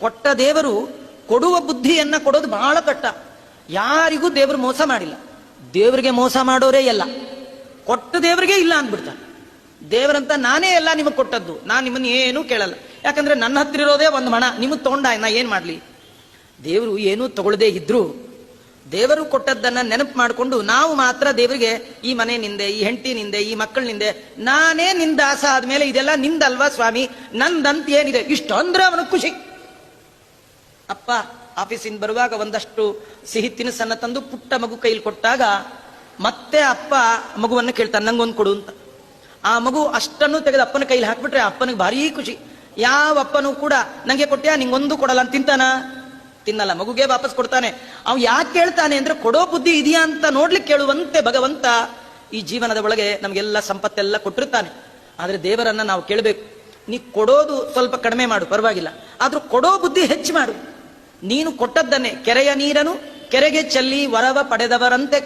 ಕೊಟ್ಟ ದೇವರು ಕೊಡುವ ಬುದ್ಧಿಯನ್ನ ಕೊಡೋದು ಬಹಳ ಕಷ್ಟ. ಯಾರಿಗೂ ದೇವರು ಮೋಸ ಮಾಡಿಲ್ಲ. ದೇವರಿಗೆ ಮೋಸ ಮಾಡೋರೇ ಎಲ್ಲ. ಕೊಟ್ಟ ದೇವರಿಗೆ ಇಲ್ಲ ಅಂದ್ಬಿಡ್ತಾನೆ. ದೇವರಂತ ನಾನೇ ಎಲ್ಲ ನಿಮಗೆ ಕೊಟ್ಟದ್ದು, ನಾನು ನಿಮ್ಮನ್ನ ಏನೂ ಕೇಳಲ್ಲ. ಯಾಕಂದ್ರೆ ನನ್ನ ಹತ್ರ ಇರೋದೇ ಒಂದು ಮಣ, ನಿಮಗೆ ತಗೊಂಡ ನಾ ಏನ್ ಮಾಡ್ಲಿ? ದೇವರು ಏನೂ ತಗೊಳ್ಳದೇ ಇದ್ರು ದೇವರು ಕೊಟ್ಟದ್ದನ್ನ ನೆನಪು ಮಾಡಿಕೊಂಡು ನಾವು ಮಾತ್ರ ದೇವರಿಗೆ ಈ ಮನೆ ನಿಂದೆ, ಈ ಹೆಂಡತಿ ನಿಂದೆ, ಈ ಮಕ್ಕಳ ನಿಂದೆ, ನಾನೇ ನಿಂದಾಸ ಆದ್ಮೇಲೆ ಇದೆಲ್ಲ ನಿಂದಲ್ವಾ ಸ್ವಾಮಿ, ನಂದಂತ ಏನಿದೆ ಇಷ್ಟು ಅಂದ್ರೆ ಅವನು ಖುಷಿ. ಅಪ್ಪ ಆಫೀಸಿಂದ ಬರುವಾಗ ಒಂದಷ್ಟು ಸಿಹಿ ತಿನಿಸನ್ನ ತಂದು ಪುಟ್ಟ ಮಗು ಕೈಲಿ ಕೊಟ್ಟಾಗ ಮತ್ತೆ ಅಪ್ಪ ಮಗುವನ್ನು ಕೇಳ್ತಾನೆ, ನಂಗೊಂದು ಕೊಡು ಅಂತ. ಆ ಮಗು ಅಷ್ಟನ್ನು ತೆಗೆದು ಅಪ್ಪನ ಕೈಲಿ ಹಾಕ್ಬಿಟ್ರೆ ಅಪ್ಪನಿಗೆ ಭಾರಿ ಖುಷಿ. ಯಾವ ಅಪ್ಪನೂ ಕೂಡ ನಂಗೆ ಕೊಟ್ಟ್ಯಾ ನಿಂಗೊಂದು ಕೊಡಲ್ಲ ಅಂತ ತಿಂತಾನ? ತಿನ್ನಲ್ಲ, ಮಗುಗೆ ವಾಪಸ್ ಕೊಡ್ತಾನೆ. ಅವ್ ಯಾಕೆ ಕೇಳ್ತಾನೆ ಅಂದ್ರೆ ಕೊಡೋ ಬುದ್ಧಿ ಇದೆಯಾ ಅಂತ ನೋಡ್ಲಿಕ್ಕೆ ಕೇಳುವಂತೆ ಭಗವಂತ ಈ ಜೀವನದ ಒಳಗೆ ನಮ್ಗೆಲ್ಲ ಸಂಪತ್ತೆಲ್ಲ ಕೊಟ್ಟಿರ್ತಾನೆ. ಆದ್ರೆ ದೇವರನ್ನ ನಾವು ಕೇಳಬೇಕು, ನೀ ಕೊಡೋದು ಸ್ವಲ್ಪ ಕಡಿಮೆ ಮಾಡು ಪರವಾಗಿಲ್ಲ, ಆದ್ರೂ ಕೊಡೋ ಬುದ್ಧಿ ಹೆಚ್ಚು ಮಾಡು. ನೀನು ಕೊಟ್ಟದ್ದನ್ನೇ ಕೆರೆಯ ನೀರನ್ನು ಕೆರೆಗೆ ಚೆಲ್ಲಿ ವರವ ಪಡೆದವರಂತೆ